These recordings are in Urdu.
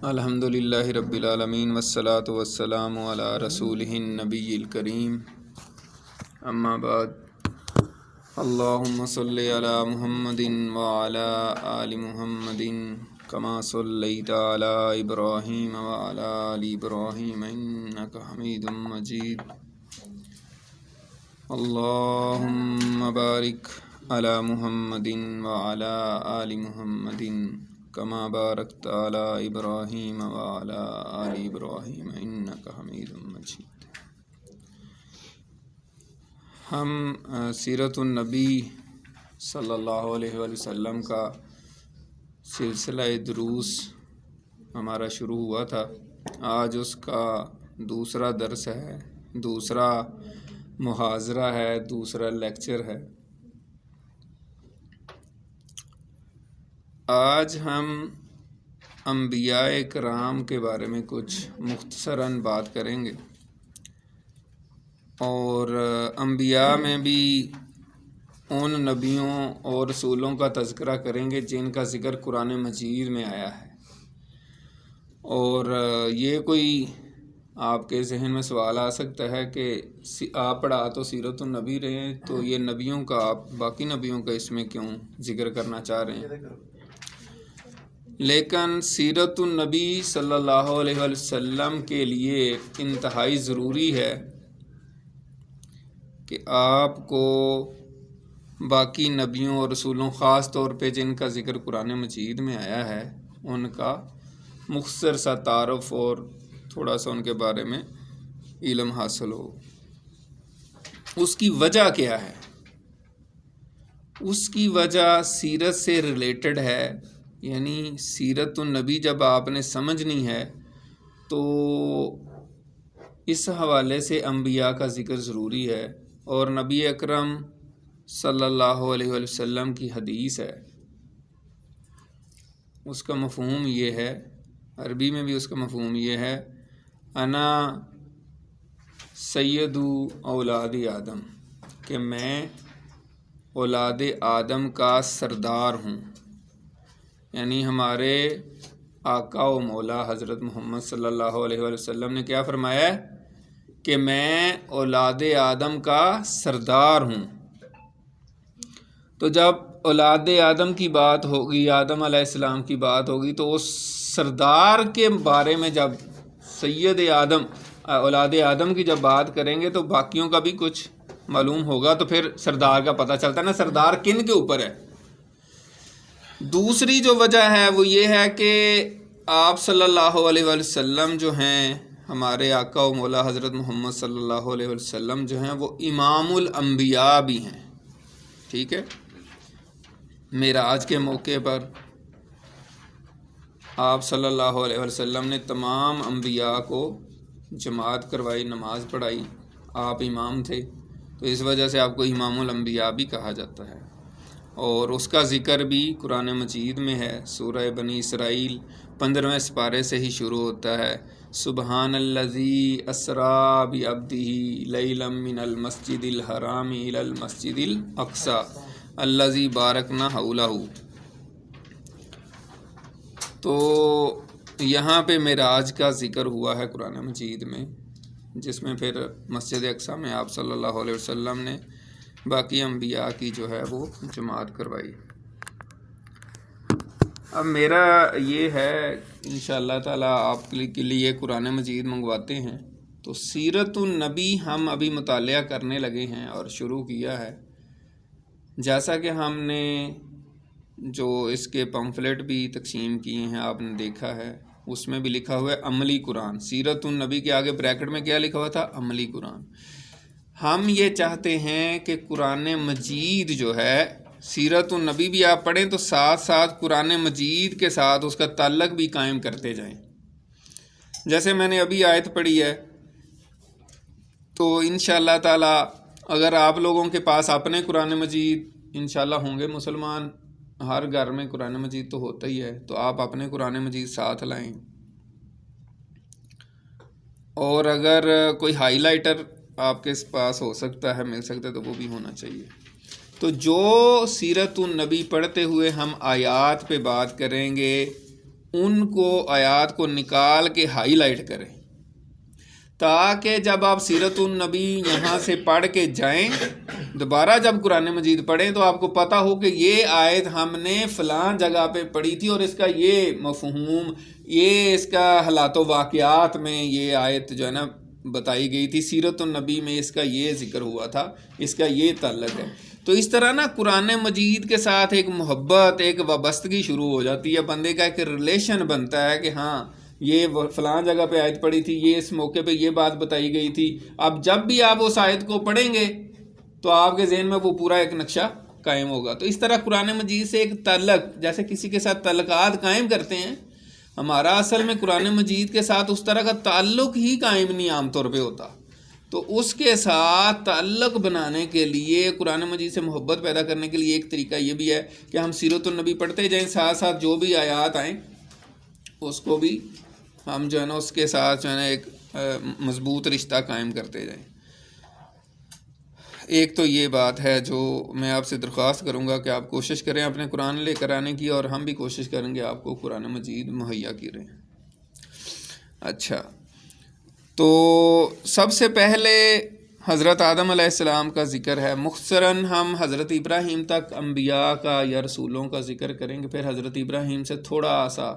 الحمد للہ رب العالمین والصلاة والسلام علی رسولہ النبی الکریم، اما بعد، اللہم صلی علی محمد وعلی آل محمد کما صلیت علی ابراہیم وعلی آل ابراہیم انک حمید مجید، اللہم بارک علی محمد وعلی آل محمد کما بارکت علی ابراہیم وعلی آل ابراہیم انک حمید مجید۔ ہم سیرت النبی صلی اللہ علیہ وآلہ وسلم کا سلسلہ دروس ہمارا شروع ہوا تھا۔ آج اس کا دوسرا درس ہے، دوسرا محاضرہ ہے، دوسرا لیکچر ہے۔ آج ہم انبیاء کرام کے بارے میں کچھ مختصراً بات کریں گے، اور انبیاء میں بھی ان نبیوں اور رسولوں کا تذکرہ کریں گے جن کا ذکر قرآن مجید میں آیا ہے۔ اور یہ کوئی آپ کے ذہن میں سوال آ سکتا ہے کہ آپ پڑھا تو سیرت النبی رہے ہیں، تو یہ نبیوں کا آپ باقی نبیوں کا اس میں کیوں ذکر کرنا چاہ رہے ہیں؟ لیکن سیرت النبی صلی اللہ علیہ وآلہ وسلم کے لیے انتہائی ضروری ہے کہ آپ کو باقی نبیوں اور رسولوں، خاص طور پہ جن کا ذکر قرآن مجید میں آیا ہے، ان کا مختصر سا تعارف اور تھوڑا سا ان کے بارے میں علم حاصل ہو۔ اس کی وجہ کیا ہے؟ اس کی وجہ سیرت سے ریلیٹڈ ہے، یعنی سیرت النبی جب آپ نے سمجھنی ہے تو اس حوالے سے انبیاء کا ذکر ضروری ہے۔ اور نبی اکرم صلی اللہ علیہ وآلہ وسلم کی حدیث ہے، اس کا مفہوم یہ ہے، عربی میں بھی اس کا مفہوم یہ ہے، انا سید اولاد آدم، کہ میں اولاد آدم کا سردار ہوں۔ یعنی ہمارے آقا و مولا حضرت محمد صلی اللہ علیہ وآلہ وسلم نے کیا فرمایا ہے کہ میں اولاد آدم کا سردار ہوں۔ تو جب اولاد آدم کی بات ہوگی، آدم علیہ السلام کی بات ہوگی، تو اس سردار کے بارے میں جب سید آدم، اولاد آدم کی جب بات کریں گے تو باقیوں کا بھی کچھ معلوم ہوگا، تو پھر سردار کا پتہ چلتا ہے نا سردار کن کے اوپر ہے۔ دوسری جو وجہ ہے وہ یہ ہے کہ آپ صلی اللہ علیہ وآلہ وسلم جو ہیں، ہمارے آقا و مولا حضرت محمد صلی اللہ علیہ وسلم جو ہیں، وہ امام الانبیاء بھی ہیں۔ ٹھیک ہے، معراج کے موقع پر آپ صلی اللہ علیہ وسلم نے تمام انبیاء کو جماعت کروائی، نماز پڑھائی، آپ امام تھے، تو اس وجہ سے آپ کو امام الانبیاء بھی کہا جاتا ہے۔ اور اس کا ذکر بھی قرآن مجید میں ہے، سورہ بنی اسرائیل 15ویں سپارے سے ہی شروع ہوتا ہے، سبحان الذی اسریٰ بعبدہ لیلا من المسجد الحرام الی المسجد الاقصی الذی بارکنا حولہ۔ تو یہاں پہ معراج کا ذکر ہوا ہے قرآن مجید میں، جس میں پھر مسجد اقصی میں آپ صلی اللہ علیہ وسلم نے باقی انبیاء کی جو ہے وہ جماعت کروائی۔ اب میرا یہ ہے انشاءاللہ تعالیٰ آپ کے لیے قرآن مجید منگواتے ہیں، تو سیرت النبی ہم ابھی مطالعہ کرنے لگے ہیں اور شروع کیا ہے۔ جیسا کہ ہم نے جو اس کے پمفلٹ بھی تقسیم کیے ہیں آپ نے دیکھا ہے، اس میں بھی لکھا ہوا ہے عملی قرآن۔ سیرت النبی کے آگے بریکٹ میں کیا لکھا ہوا تھا؟ عملی قرآن۔ ہم یہ چاہتے ہیں کہ قرآن مجید جو ہے، سیرت النبی بھی آپ پڑھیں تو ساتھ ساتھ قرآن مجید کے ساتھ اس کا تعلق بھی قائم کرتے جائیں۔ جیسے میں نے ابھی آیت پڑھی ہے، تو انشاءاللہ تعالی اگر آپ لوگوں کے پاس اپنے قرآن مجید انشاءاللہ ہوں گے، مسلمان ہر گھر میں قرآن مجید تو ہوتا ہی ہے، تو آپ اپنے قرآن مجید ساتھ لائیں، اور اگر کوئی ہائی لائٹر آپ کے پاس ہو سکتا ہے، مل سکتا ہے، تو وہ بھی ہونا چاہیے۔ تو جو سیرت النبی پڑھتے ہوئے ہم آیات پہ بات کریں گے، ان کو آیات کو نکال کے ہائی لائٹ کریں، تاکہ جب آپ سیرت النبی یہاں سے پڑھ کے جائیں، دوبارہ جب قرآن مجید پڑھیں تو آپ کو پتہ ہو کہ یہ آیت ہم نے فلاں جگہ پہ پڑھی تھی اور اس کا یہ مفہوم، یہ اس کا حالات و واقعات میں یہ آیت جو ہے نا بتائی گئی تھی، سیرت النبی میں اس کا یہ ذکر ہوا تھا، اس کا یہ تعلق ہے۔ تو اس طرح نا قرآن مجید کے ساتھ ایک محبت، ایک وابستگی شروع ہو جاتی ہے، بندے کا ایک ریلیشن بنتا ہے کہ ہاں یہ فلاں جگہ پہ آیت پڑھی تھی، یہ اس موقع پہ یہ بات بتائی گئی تھی۔ اب جب بھی آپ اس آیت کو پڑھیں گے تو آپ کے ذہن میں وہ پورا ایک نقشہ قائم ہوگا۔ تو اس طرح قرآن مجید سے ایک تعلق، جیسے کسی کے ساتھ تعلقات قائم کرتے ہیں، ہمارا اصل میں قرآن مجید کے ساتھ اس طرح کا تعلق ہی قائم نہیں عام طور پہ ہوتا۔ تو اس کے ساتھ تعلق بنانے کے لیے، قرآن مجید سے محبت پیدا کرنے کے لیے ایک طریقہ یہ بھی ہے کہ ہم سیرت النبی پڑھتے جائیں، ساتھ ساتھ جو بھی آیات آئیں اس کو بھی ہم جو ہے نا اس کے ساتھ جو ہے نا ایک مضبوط رشتہ قائم کرتے جائیں۔ ایک تو یہ بات ہے جو میں آپ سے درخواست کروں گا کہ آپ کوشش کریں اپنے قرآن لے کر آنے کی، اور ہم بھی کوشش کریں گے آپ کو قرآن مجید مہیا کریں۔ اچھا، تو سب سے پہلے حضرت آدم علیہ السلام کا ذکر ہے، مختصراً ہم حضرت ابراہیم تک انبیاء کا یا رسولوں کا ذکر کریں گے، پھر حضرت ابراہیم سے تھوڑا سا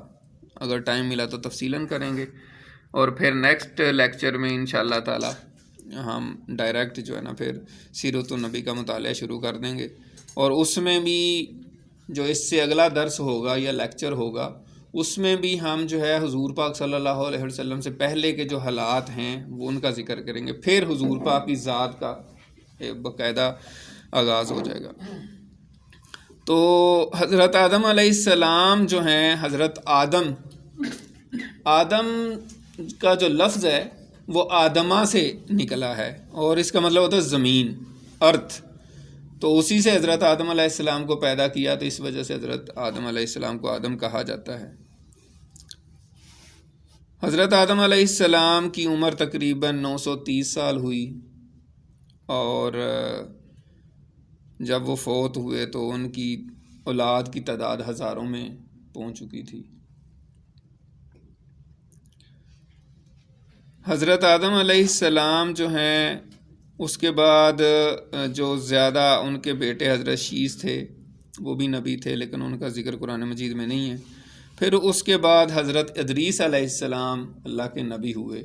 اگر ٹائم ملا تو تفصیلاً کریں گے، اور پھر نیکسٹ لیکچر میں انشاءاللہ تعالی ہم ڈائریکٹ جو ہے نا پھر سیرت النبی کا مطالعہ شروع کر دیں گے، اور اس میں بھی جو اس سے اگلا درس ہوگا یا لیکچر ہوگا اس میں بھی ہم جو ہے حضور پاک صلی اللہ علیہ وسلم سے پہلے کے جو حالات ہیں وہ ان کا ذکر کریں گے، پھر حضور پاک کی ذات کا باقاعدہ آغاز ہو جائے گا۔ تو حضرت آدم علیہ السلام جو ہیں، حضرت آدم کا جو لفظ ہے وہ آدمہ سے نکلا ہے، اور اس کا مطلب ہوتا ہے زمین، ارتھ۔ تو اسی سے حضرت آدم علیہ السلام کو پیدا کیا، تو اس وجہ سے حضرت آدم علیہ السلام کو آدم کہا جاتا ہے۔ حضرت آدم علیہ السلام کی عمر تقریباً 930 سال ہوئی، اور جب وہ فوت ہوئے تو ان کی اولاد کی تعداد ہزاروں میں پہنچ چکی تھی۔ حضرت آدم علیہ السلام جو ہیں، اس کے بعد جو زیادہ ان کے بیٹے حضرت شیث تھے وہ بھی نبی تھے، لیکن ان کا ذکر قرآن مجید میں نہیں ہے۔ پھر اس کے بعد حضرت ادریس علیہ السلام اللہ کے نبی ہوئے،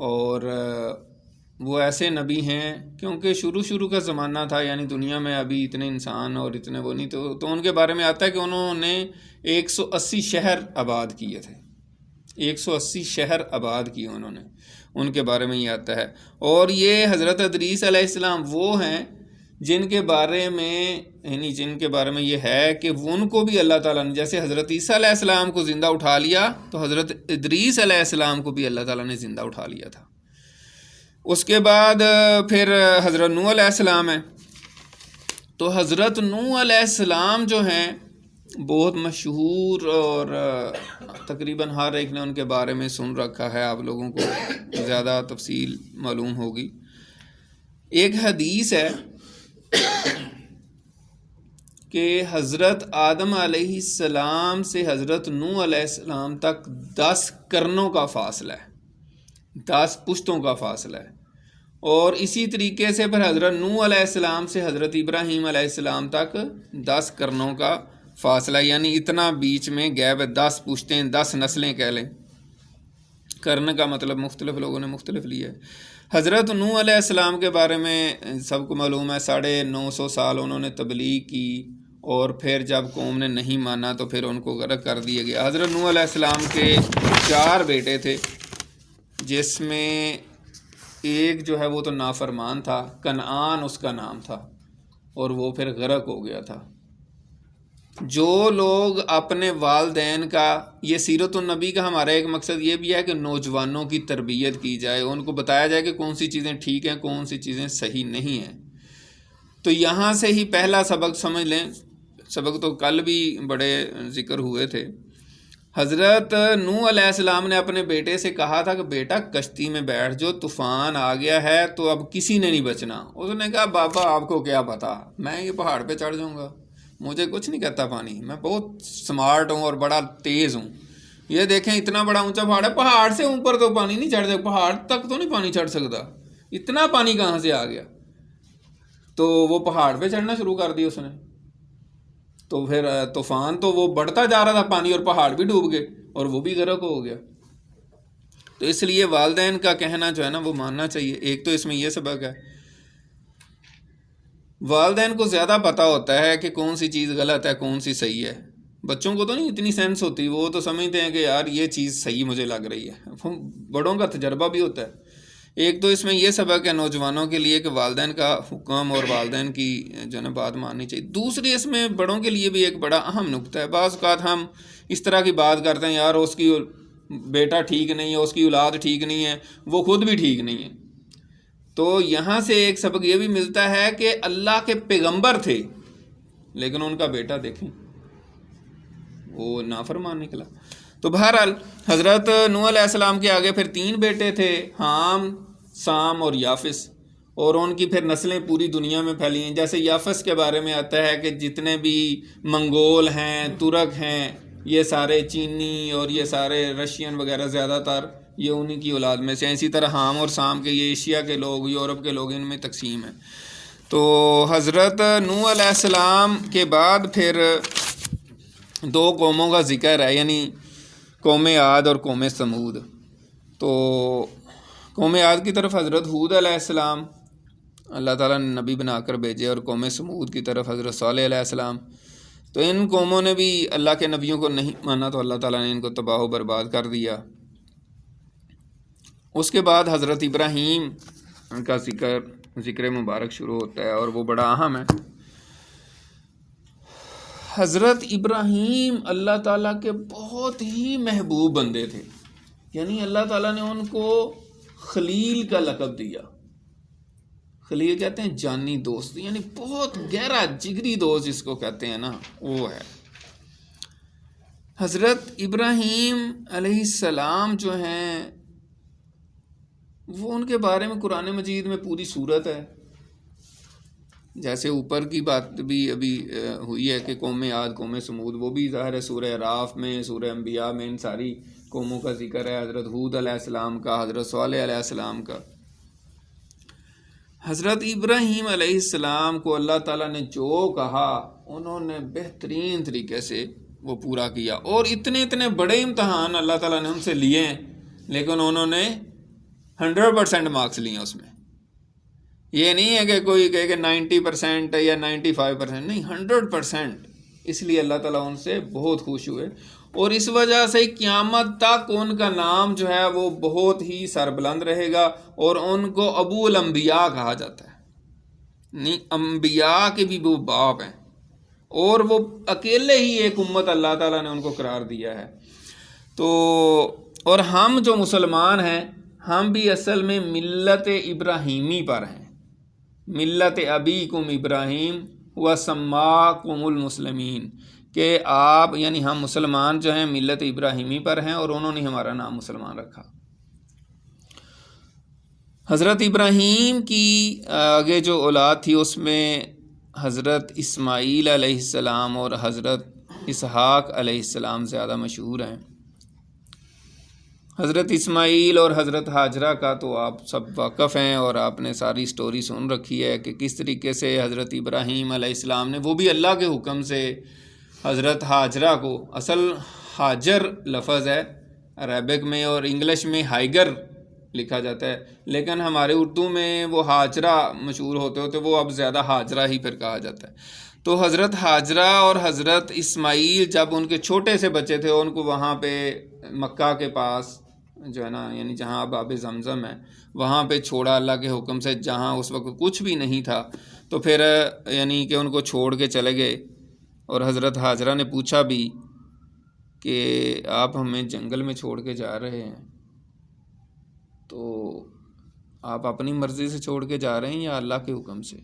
اور وہ ایسے نبی ہیں کیونکہ شروع کا زمانہ تھا، یعنی دنیا میں ابھی اتنے انسان اور اتنے وہ نہیں، تو ان کے بارے میں آتا ہے کہ انہوں نے 180 شہر آباد کیے تھے، 180 شہر آباد کیے انہوں نے، ان کے بارے میں یہ آتا ہے۔ اور یہ حضرت ادریس علیہ السلام وہ ہیں جن کے بارے میں یہ ہے کہ ان کو بھی اللہ تعالیٰ نے، جیسے حضرت عیسیٰ علیہ السلام کو زندہ اٹھا لیا، تو حضرت ادریس علیہ السلام کو بھی اللہ تعالیٰ نے زندہ اٹھا لیا تھا۔ اس کے بعد پھر حضرت نوح علیہ السلام ہے۔ تو حضرت نوح علیہ السلام جو ہیں بہت مشہور، اور تقریباً ہر ایک نے ان کے بارے میں سن رکھا ہے، آپ لوگوں کو زیادہ تفصیل معلوم ہوگی۔ ایک حدیث ہے کہ حضرت آدم علیہ السلام سے حضرت نوح علیہ السلام تک 10 قرنوں کا فاصلہ ہے، 10 پشتوں کا فاصلہ ہے، اور اسی طریقے سے پھر حضرت نوح علیہ السلام سے حضرت ابراہیم علیہ السلام تک 10 قرنوں کا فاصلہ، یعنی اتنا بیچ میں گیپ ہے، 10 پشتیں، 10 نسلیں کہہ لیں۔ قرن کا مطلب مختلف لوگوں نے مختلف لیا ہے۔ حضرت نوح علیہ السلام کے بارے میں سب کو معلوم ہے، 950 سال انہوں نے تبلیغ کی، اور پھر جب قوم نے نہیں مانا تو پھر ان کو غرق کر دیا گیا۔ حضرت نوح علیہ السلام کے 4 بیٹے تھے، جس میں ایک جو ہے وہ تو نافرمان تھا، کنعان اس کا نام تھا، اور وہ پھر غرق ہو گیا تھا۔ جو لوگ اپنے والدین کا، یہ سیرت النبی کا ہمارا ایک مقصد یہ بھی ہے کہ نوجوانوں کی تربیت کی جائے، ان کو بتایا جائے کہ کون سی چیزیں ٹھیک ہیں، کون سی چیزیں صحیح نہیں ہیں۔ تو یہاں سے ہی پہلا سبق سمجھ لیں، سبق تو کل بھی بڑے ذکر ہوئے تھے۔ حضرت نوح علیہ السلام نے اپنے بیٹے سے کہا تھا کہ بیٹا کشتی میں بیٹھ جو، طوفان آ گیا ہے تو اب کسی نے نہیں بچنا۔ اس نے کہا بابا آپ کو کیا پتا، میں یہ پہاڑ پہ چڑھ جاؤں گا، مجھے کچھ نہیں کہتا پانی، میں بہت سمارٹ ہوں اور بڑا تیز ہوں. یہ دیکھیں اتنا بڑا اونچا پہاڑ ہے، پہاڑ سے اوپر تو پانی نہیں چڑھ سکتا، پہاڑ تک تو نہیں پانی چڑھ سکتا، اتنا پانی کہاں سے آ گیا. تو وہ پہاڑ پہ چڑھنا شروع کر دیا اس نے. تو پھر طوفان تو وہ بڑھتا جا رہا تھا پانی، اور پہاڑ بھی ڈوب گئے اور وہ بھی غرق ہو گیا. تو اس لیے والدین کا کہنا جو ہے نا وہ ماننا چاہیے. ایک تو اس میں یہ سبق ہے، والدین کو زیادہ پتہ ہوتا ہے کہ کون سی چیز غلط ہے کون سی صحیح ہے. بچوں کو تو نہیں اتنی سینس ہوتی، وہ تو سمجھتے ہیں کہ یار یہ چیز صحیح مجھے لگ رہی ہے. بڑوں کا تجربہ بھی ہوتا ہے. ایک تو اس میں یہ سبق ہے نوجوانوں کے لیے کہ والدین کا حکم اور والدین کی جو ہے نا بات ماننی چاہیے. دوسری اس میں بڑوں کے لیے بھی ایک بڑا اہم نقطہ ہے. بعض اوقات ہم اس طرح کی بات کرتے ہیں، یار اس کی بیٹا ٹھیک نہیں ہے، اس کی اولاد ٹھیک نہیں ہے، وہ خود بھی ٹھیک نہیں ہے. تو یہاں سے ایک سبق یہ بھی ملتا ہے کہ اللہ کے پیغمبر تھے لیکن ان کا بیٹا دیکھیں وہ نافرمان نکلا. تو بہرحال حضرت نوح علیہ السلام کے آگے پھر 3 بیٹے تھے، حام، سام اور یافس، اور ان کی پھر نسلیں پوری دنیا میں پھیلی ہیں. جیسے یافس کے بارے میں آتا ہے کہ جتنے بھی منگول ہیں، ترک ہیں، یہ سارے چینی اور یہ سارے رشین وغیرہ زیادہ تر یہ انہی کی اولاد میں سے ہیں. اسی طرح حام اور سام کے یہ ایشیا کے لوگ، یورپ کے لوگ ان میں تقسیم ہیں. تو حضرت نوح علیہ السلام کے بعد پھر 2 قوموں کا ذکر ہے، یعنی قوم عاد اور قوم سمود. تو قوم عاد کی طرف حضرت ہود علیہ السلام اللہ تعالیٰ نے نبی بنا کر بھیجے، اور قوم سمود کی طرف حضرت صالح علیہ السلام. تو ان قوموں نے بھی اللہ کے نبیوں کو نہیں مانا تو اللہ تعالیٰ نے ان کو تباہ و برباد کر دیا. اس کے بعد حضرت ابراہیم کا ذکر مبارک شروع ہوتا ہے، اور وہ بڑا اہم ہے. حضرت ابراہیم اللہ تعالیٰ کے بہت ہی محبوب بندے تھے، یعنی اللہ تعالیٰ نے ان کو خلیل کا لقب دیا. خلیل کہتے ہیں جانی دوست، یعنی بہت گہرا جگری دوست جس کو کہتے ہیں نا وہ ہے. حضرت ابراہیم علیہ السلام جو ہیں وہ ان کے بارے میں قرآن مجید میں پوری صورت ہے. جیسے اوپر کی بات بھی ابھی ہوئی ہے کہ قوم عاد قوم سمود، وہ بھی ظاہر ہے سورہ اعراف میں، سورہ انبیاء میں ان ساری قوموں کا ذکر ہے. حضرت ہود علیہ السلام کا، حضرت صالح علیہ السلام کا. حضرت ابراہیم علیہ السلام کو اللہ تعالیٰ نے جو کہا انہوں نے بہترین طریقے سے وہ پورا کیا، اور اتنے بڑے امتحان اللہ تعالیٰ نے ان سے لیے ہیں لیکن انہوں نے 100% مارکس لیے اس میں. یہ نہیں ہے کہ کوئی کہے کہ 90% یا 95%، نہیں، 100%. اس لیے اللہ تعالیٰ ان سے بہت خوش ہوئے، اور اس وجہ سے قیامت تک ان کا نام جو ہے وہ بہت ہی سربلند رہے گا، اور ان کو ابو الانبیاء کہا جاتا ہے. نہیں، انبیاء کے بھی وہ باپ ہیں، اور وہ اکیلے ہی ایک امت اللہ تعالیٰ نے ان کو قرار دیا ہے. تو اور ہم جو مسلمان ہیں ہم بھی اصل میں ملت ابراہیمی پر ہیں، ملت ابیکم ابراہیم وسماکم المسلمین، کہ آپ یعنی ہم مسلمان جو ہیں ملت ابراہیمی پر ہیں اور انہوں نے ہمارا نام مسلمان رکھا. حضرت ابراہیم کی آگے جو اولاد تھی اس میں حضرت اسماعیل علیہ السلام اور حضرت اسحاق علیہ السلام زیادہ مشہور ہیں. حضرت اسماعیل اور حضرت ہاجرہ کا تو آپ سب واقف ہیں، اور آپ نے ساری سٹوری سن رکھی ہے کہ کس طریقے سے حضرت ابراہیم علیہ السلام نے، وہ بھی اللہ کے حکم سے، حضرت ہاجرہ کو، اصل ہاجر لفظ ہے عربک میں اور انگلش میں ہائیگر لکھا جاتا ہے، لیکن ہمارے اردو میں وہ ہاجرہ مشہور ہوتے وہ اب زیادہ ہاجرہ ہی پھر کہا جاتا ہے. تو حضرت ہاجرہ اور حضرت اسماعیل جب ان کے چھوٹے سے بچے تھے ان کو وہاں پہ مکہ کے پاس جو ہے نا، یعنی جہاں اب آب زمزم ہے، وہاں پہ چھوڑا اللہ کے حکم سے، جہاں اس وقت کچھ بھی نہیں تھا. تو پھر یعنی کہ ان کو چھوڑ کے چلے گئے، اور حضرت ہاجرہ نے پوچھا بھی کہ آپ ہمیں جنگل میں چھوڑ کے جا رہے ہیں، تو آپ اپنی مرضی سے چھوڑ کے جا رہے ہیں یا اللہ کے حکم سے؟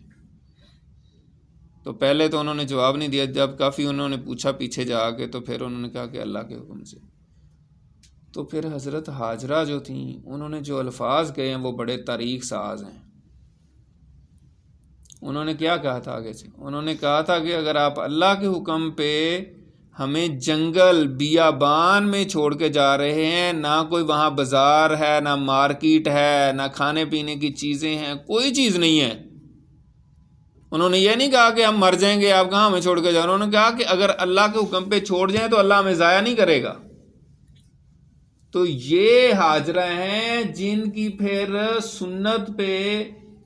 تو پہلے تو انہوں نے جواب نہیں دیا، جب کافی انہوں نے پوچھا پیچھے جا کے تو پھر انہوں نے کہا کہ اللہ کے حکم سے. تو پھر حضرت ہاجرہ جو تھیں انہوں نے جو الفاظ کہے ہیں وہ بڑے تاریخ ساز ہیں. انہوں نے کیا کہا تھا آگے سے؟ انہوں نے کہا تھا کہ اگر آپ اللہ کے حکم پہ ہمیں جنگل بیابان میں چھوڑ کے جا رہے ہیں، نہ کوئی وہاں بازار ہے، نہ مارکیٹ ہے، نہ کھانے پینے کی چیزیں ہیں، کوئی چیز نہیں ہے. انہوں نے یہ نہیں کہا کہ ہم مر جائیں گے، آپ کہاں ہمیں چھوڑ کے جا رہے ہیں. انہوں نے کہا کہ اگر اللہ کے حکم پہ چھوڑ جائیں تو اللہ ہمیں ضائع نہیں کرے گا. تو یہ ہاجرہ ہیں جن کی پھر سنت پہ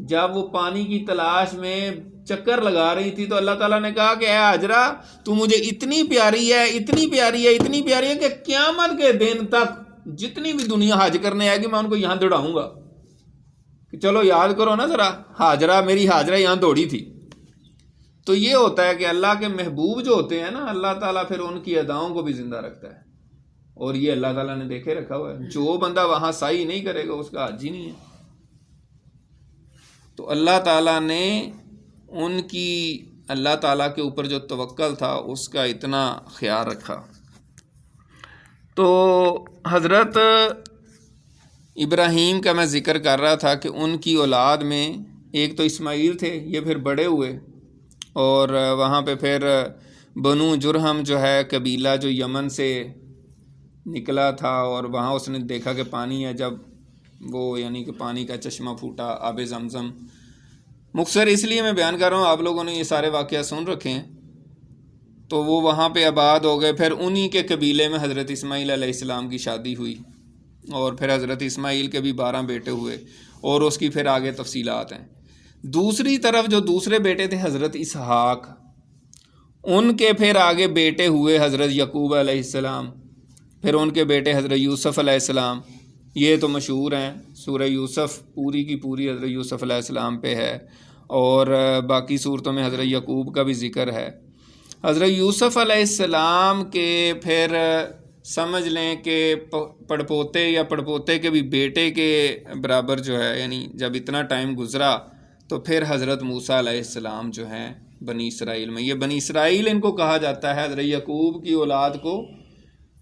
جب وہ پانی کی تلاش میں چکر لگا رہی تھی تو اللہ تعالیٰ نے کہا کہ اے ہاجرہ تو مجھے اتنی پیاری ہے، اتنی پیاری ہے، اتنی پیاری ہے کہ قیامت کے دن تک جتنی بھی دنیا حج کرنے آئے گی میں ان کو یہاں دوڑاؤں گا. کہ چلو یاد کرو نا ذرا، ہاجرہ، میری ہاجرہ یہاں دوڑی تھی. تو یہ ہوتا ہے کہ اللہ کے محبوب جو ہوتے ہیں نا، اللہ تعالیٰ پھر ان کی اداؤں کو بھی زندہ رکھتا ہے. اور یہ اللہ تعالیٰ نے دیکھے رکھا ہوا ہے، جو بندہ وہاں سعی نہیں کرے گا اس کا حج ہی نہیں ہے. تو اللہ تعالیٰ نے ان کی، اللہ تعالیٰ کے اوپر جو توکل تھا اس کا اتنا خیال رکھا. تو حضرت ابراہیم کا میں ذکر کر رہا تھا کہ ان کی اولاد میں ایک تو اسماعیل تھے، یہ پھر بڑے ہوئے اور وہاں پہ پھر بنو جرہم جو ہے قبیلہ جو یمن سے نکلا تھا، اور وہاں اس نے دیکھا کہ پانی ہے، جب وہ یعنی کہ پانی کا چشمہ پھوٹا، آب زمزم. مختصر اس لیے میں بیان کر رہا ہوں، آپ لوگوں نے یہ سارے واقعہ سن رکھے ہیں. تو وہ وہاں پہ آباد ہو گئے. پھر انہی کے قبیلے میں حضرت اسماعیل علیہ السلام کی شادی ہوئی، اور پھر حضرت اسماعیل کے بھی 12 بیٹے ہوئے، اور اس کی پھر آگے تفصیلات ہیں. دوسری طرف جو دوسرے بیٹے تھے حضرت اسحاق، ان کے پھر آگے بیٹے ہوئے حضرت یعقوب علیہ السلام، پھر ان کے بیٹے حضرت یوسف علیہ السلام. یہ تو مشہور ہیں، سورہ یوسف پوری کی پوری حضرت یوسف علیہ السلام پہ ہے، اور باقی صورتوں میں حضرت یعقوب کا بھی ذکر ہے. حضرت یوسف علیہ السلام کے پھر سمجھ لیں کہ پڑپوتے یا پڑپوتے کے بھی بیٹے کے برابر جو ہے، یعنی جب اتنا ٹائم گزرا تو پھر حضرت موسیٰ علیہ السلام جو ہیں بنی اسرائیل میں، یہ بنی اسرائیل ان کو کہا جاتا ہے. حضرت یعقوب کی اولاد کو،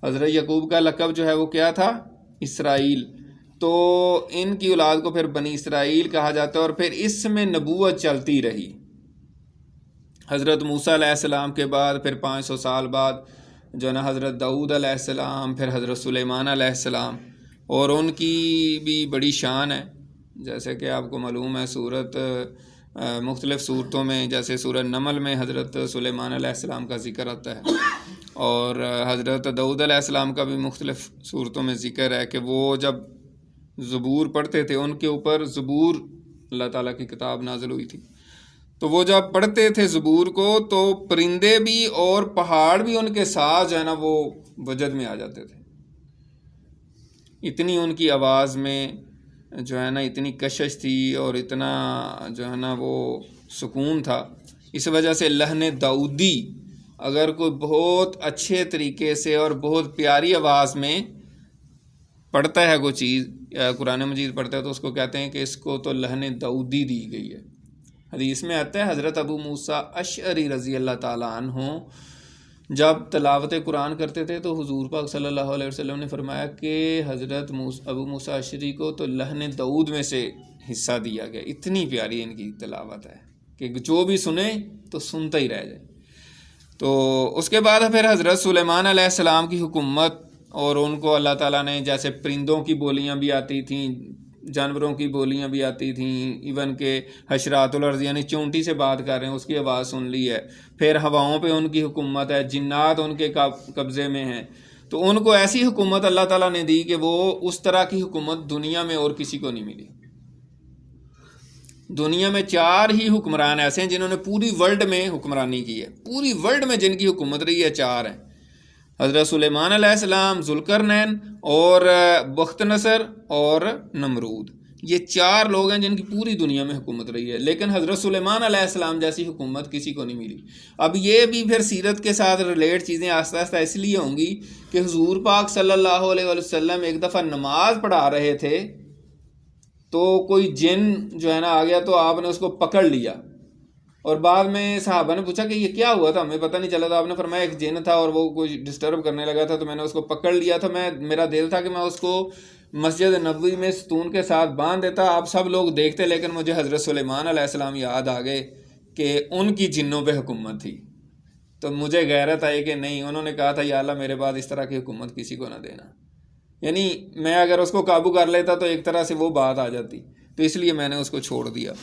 حضرت یعقوب کا لقب جو ہے وہ کیا تھا؟ اسرائیل. تو ان کی اولاد کو پھر بنی اسرائیل کہا جاتا ہے، اور پھر اس میں نبوت چلتی رہی. حضرت موسیٰ علیہ السلام کے بعد پھر 500 سال بعد جو ہے نا حضرت داؤد علیہ السلام، پھر حضرت سلیمان علیہ السلام، اور ان کی بھی بڑی شان ہے. جیسے کہ آپ کو معلوم ہے سورت مختلف صورتوں میں، جیسے سورہ نمل میں حضرت سلیمان علیہ السلام کا ذکر آتا ہے، اور حضرت داؤد علیہ السلام کا بھی مختلف صورتوں میں ذکر ہے کہ وہ جب زبور پڑھتے تھے، ان کے اوپر زبور اللہ تعالیٰ کی کتاب نازل ہوئی تھی، تو وہ جب پڑھتے تھے زبور کو تو پرندے بھی اور پہاڑ بھی ان کے ساتھ جو ہے نا وہ وجد میں آ جاتے تھے. اتنی ان کی آواز میں جو ہے نا اتنی کشش تھی اور اتنا جو ہے نا وہ سکون تھا. اس وجہ سے لحن داؤدی اگر کوئی بہت اچھے طریقے سے اور بہت پیاری آواز میں پڑھتا ہے کوئی چیز، قرآن مجید پڑھتا ہے، تو اس کو کہتے ہیں کہ اس کو تو لحن داؤدی دی گئی ہے. حدیث میں آتا ہے حضرت ابو موسیٰ اشعری رضی اللہ تعالیٰ عنہ جب تلاوت قرآن کرتے تھے تو حضور پاک صلی اللہ علیہ وسلم نے فرمایا کہ حضرت ابو موسیٰ اشعری کو تو لحن داؤد میں سے حصہ دیا گیا. اتنی پیاری ان کی تلاوت ہے کہ جو بھی سنے تو سنتا ہی رہ جائے. تو اس کے بعد پھر حضرت سلیمان علیہ السلام کی حکومت، اور ان کو اللہ تعالیٰ نے جیسے پرندوں کی بولیاں بھی آتی تھیں، جانوروں کی بولیاں بھی آتی تھیں، ایون کہ حشرات الارض یعنی چونٹی سے بات کر رہے ہیں اس کی آواز سن لی ہے. پھر ہواؤں پہ ان کی حکومت ہے، جنات ان کے قبضے میں ہیں. تو ان کو ایسی حکومت اللہ تعالیٰ نے دی کہ وہ اس طرح کی حکومت دنیا میں اور کسی کو نہیں ملی. دنیا میں 4 ہی حکمران ایسے ہیں جنہوں نے پوری ورلڈ میں حکمرانی کی ہے، پوری ورلڈ میں جن کی حکومت رہی ہے 4 ہیں. حضرت سلیمان علیہ السلام، ذوالقرنین اور بخت نصر اور نمرود. یہ 4 لوگ ہیں جن کی پوری دنیا میں حکومت رہی ہے، لیکن حضرت سلیمان علیہ السلام جیسی حکومت کسی کو نہیں ملی. اب یہ بھی پھر سیرت کے ساتھ ریلیٹ چیزیں آہستہ آہستہ اس لیے ہوں گی کہ حضور پاک صلی اللہ علیہ وسلم ایک دفعہ نماز پڑھا رہے تھے تو کوئی جن جو ہے نا آ گیا تو آپ نے اس کو پکڑ لیا، اور بعد میں صحابہ نے پوچھا کہ یہ کیا ہوا تھا، ہمیں پتہ نہیں چلا تھا. آپ نے فرمایا ایک جن تھا اور وہ کوئی ڈسٹرب کرنے لگا تھا تو میں نے اس کو پکڑ لیا تھا. میرا دل تھا کہ میں اس کو مسجد نبوی میں ستون کے ساتھ باندھ دیتا، آپ سب لوگ دیکھتے، لیکن مجھے حضرت سلیمان علیہ السلام یاد آ گئے کہ ان کی جنوں پہ حکومت تھی، تو مجھے غیرت آئی کہ نہیں، انہوں نے کہا تھا یا اللہ میرے بعد اس طرح کی حکومت کسی کو نہ دینا، یعنی میں اگر اس کو قابو کر لیتا تو ایک طرح سے وہ بات آ جاتی، تو اس لیے میں نے اس کو چھوڑ دیا۔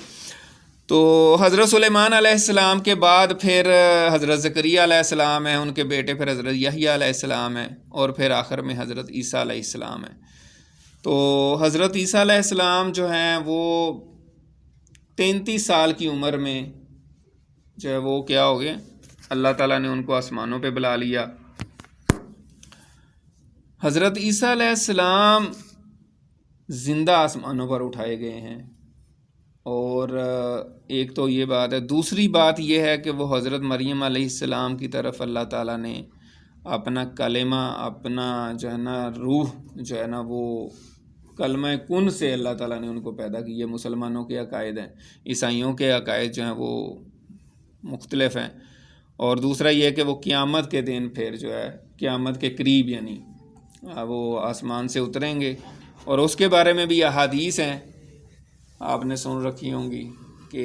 تو حضرت سلیمان علیہ السلام کے بعد پھر حضرت زکریہ علیہ السلام ہیں، ان کے بیٹے پھر حضرت یحییٰ علیہ السلام ہیں، اور پھر آخر میں حضرت عیسیٰ علیہ السلام ہیں۔ تو حضرت عیسیٰ علیہ السلام جو ہیں وہ 33 سال کی عمر میں جو ہے وہ کیا ہو گئے، اللہ تعالیٰ نے ان کو آسمانوں پہ بلا لیا۔ حضرت عیسیٰ علیہ السلام زندہ آسمانوں پر اٹھائے گئے ہیں، اور ایک تو یہ بات ہے، دوسری بات یہ ہے کہ وہ حضرت مریم علیہ السلام کی طرف اللہ تعالیٰ نے اپنا کلمہ، اپنا جو ہے نا روح جو ہے نا وہ کلمہ کن سے اللہ تعالیٰ نے ان کو پیدا کی۔ یہ مسلمانوں کے عقائد ہیں، عیسائیوں کے عقائد جو ہیں وہ مختلف ہیں۔ اور دوسرا یہ کہ وہ قیامت کے دن پھر جو ہے قیامت کے قریب یعنی وہ آسمان سے اتریں گے، اور اس کے بارے میں بھی احادیث ہیں، آپ نے سن رکھی ہوں گی کہ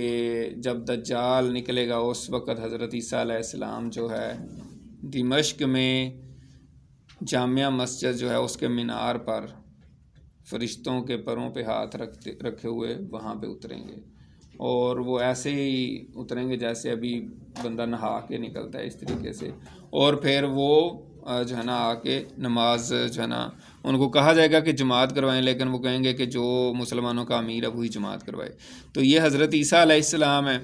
جب دجال نکلے گا اس وقت حضرت عیسیٰ علیہ السلام جو ہے دمشق میں جامعہ مسجد جو ہے اس کے مینار پر فرشتوں کے پروں پہ ہاتھ رکھے ہوئے وہاں پہ اتریں گے، اور وہ ایسے ہی اتریں گے جیسے ابھی بندہ نہا کے نکلتا ہے، اس طریقے سے، اور پھر وہ جو ہے نا آ کے نماز جو ہے نا ان کو کہا جائے گا کہ جماعت کروائیں، لیکن وہ کہیں گے کہ جو مسلمانوں کا امیر ہے وہی جماعت کروائے۔ تو یہ حضرت عیسیٰ علیہ السلام ہے۔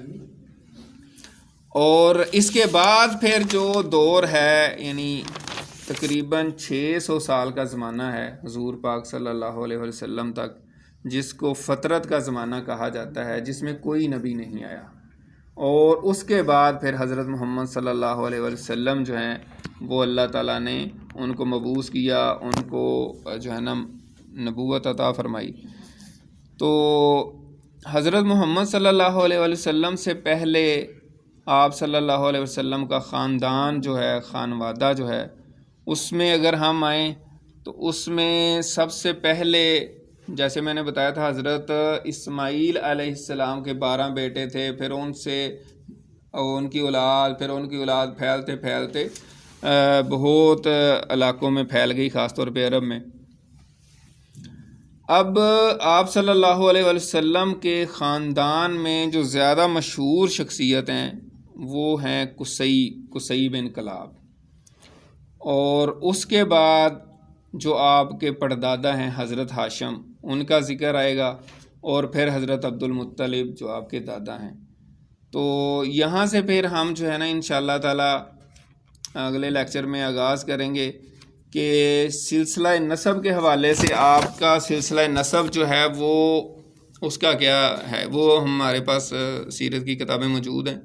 اور اس کے بعد پھر جو دور ہے یعنی تقریباً 600 سال کا زمانہ ہے حضور پاک صلی اللہ علیہ وسلم تک، جس کو فترت کا زمانہ کہا جاتا ہے، جس میں کوئی نبی نہیں آیا، اور اس کے بعد پھر حضرت محمد صلی اللہ علیہ وسلم جو ہیں وہ اللہ تعالیٰ نے ان کو مبعوث کیا، ان کو جو ہے نا نبوت عطا فرمائی۔ تو حضرت محمد صلی اللہ علیہ وسلم سے پہلے آپ صلی اللہ علیہ وسلم کا خاندان جو ہے، خانوادہ جو ہے، اس میں اگر ہم آئیں تو اس میں سب سے پہلے جیسے میں نے بتایا تھا حضرت اسماعیل علیہ السلام کے 12 بیٹے تھے، پھر ان سے ان کی اولاد، پھر ان کی اولاد پھیلتے پھیلتے بہت علاقوں میں پھیل گئی، خاص طور پہ عرب میں۔ اب آپ صلی اللہ علیہ وسلم کے خاندان میں جو زیادہ مشہور شخصیت ہیں وہ ہیں قصی بن کلاب، اور اس کے بعد جو آپ کے پردادا ہیں حضرت ہاشم، ان کا ذکر آئے گا، اور پھر حضرت عبد المطلب جو آپ کے دادا ہیں۔ تو یہاں سے پھر ہم جو ہے نا انشاءاللہ تعالی اگلے لیکچر میں آغاز کریں گے کہ سلسلہ نسب کے حوالے سے آپ کا سلسلہ نسب جو ہے وہ اس کا کیا ہے، وہ ہمارے پاس سیرت کی کتابیں موجود ہیں،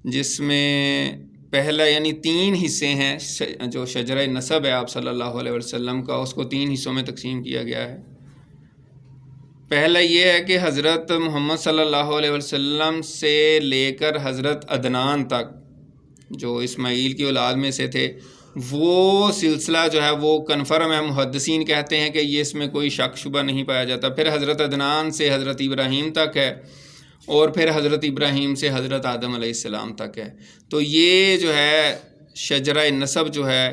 جس میں پہلا یعنی 3 حصے ہیں، جو شجرہ نسب ہے آپ صلی اللہ علیہ وسلم کا، اس کو 3 حصوں میں تقسیم کیا گیا ہے۔ پہلا یہ ہے کہ حضرت محمد صلی اللہ علیہ وسلم سے لے کر حضرت عدنان تک جو اسماعیل کی اولاد میں سے تھے، وہ سلسلہ جو ہے وہ کنفرم ہے، محدثین کہتے ہیں کہ یہ اس میں کوئی شک شبہ نہیں پایا جاتا۔ پھر حضرت عدنان سے حضرت ابراہیم تک ہے، اور پھر حضرت ابراہیم سے حضرت آدم علیہ السلام تک ہے۔ تو یہ جو ہے شجرہ نسب جو ہے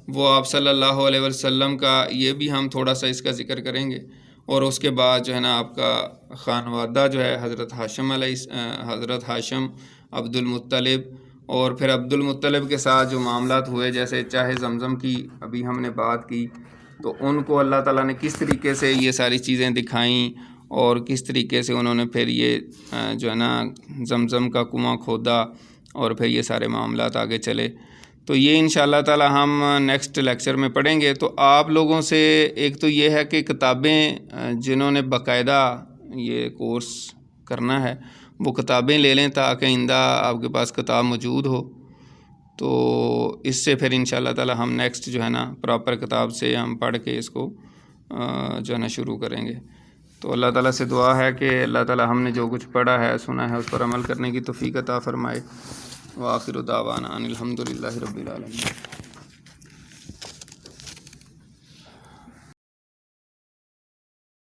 وہ آپ صلی اللہ علیہ وسلم کا، یہ بھی ہم تھوڑا سا اس کا ذکر کریں گے، اور اس کے بعد جو ہے نا آپ کا خانوادہ جو ہے حضرت ہاشم، عبد المطلب، اور پھر عبد المطلب کے ساتھ جو معاملات ہوئے، جیسے چاہے زمزم کی ابھی ہم نے بات کی، تو ان کو اللہ تعالیٰ نے کس طریقے سے یہ ساری چیزیں دکھائیں، اور کس طریقے سے انہوں نے پھر یہ جو ہے نا زمزم کا کنواں کھودا، اور پھر یہ سارے معاملات آگے چلے۔ تو یہ انشاءاللہ تعالی ہم نیکسٹ لیکچر میں پڑھیں گے۔ تو آپ لوگوں سے ایک تو یہ ہے کہ کتابیں جنہوں نے باقاعدہ یہ کورس کرنا ہے وہ کتابیں لے لیں، تاکہ آئندہ آپ کے پاس کتاب موجود ہو، تو اس سے پھر انشاءاللہ تعالی ہم نیکسٹ جو ہے نا پراپر کتاب سے ہم پڑھ کے اس کو جو ہے نا شروع کریں گے۔ تو اللہ تعالیٰ سے دعا ہے کہ اللہ تعالیٰ ہم نے جو کچھ پڑھا ہے، سنا ہے، اس پر عمل کرنے کی توفیق عطا فرمائے۔ وآخر دعوانا ان الحمد للہ رب العالمین۔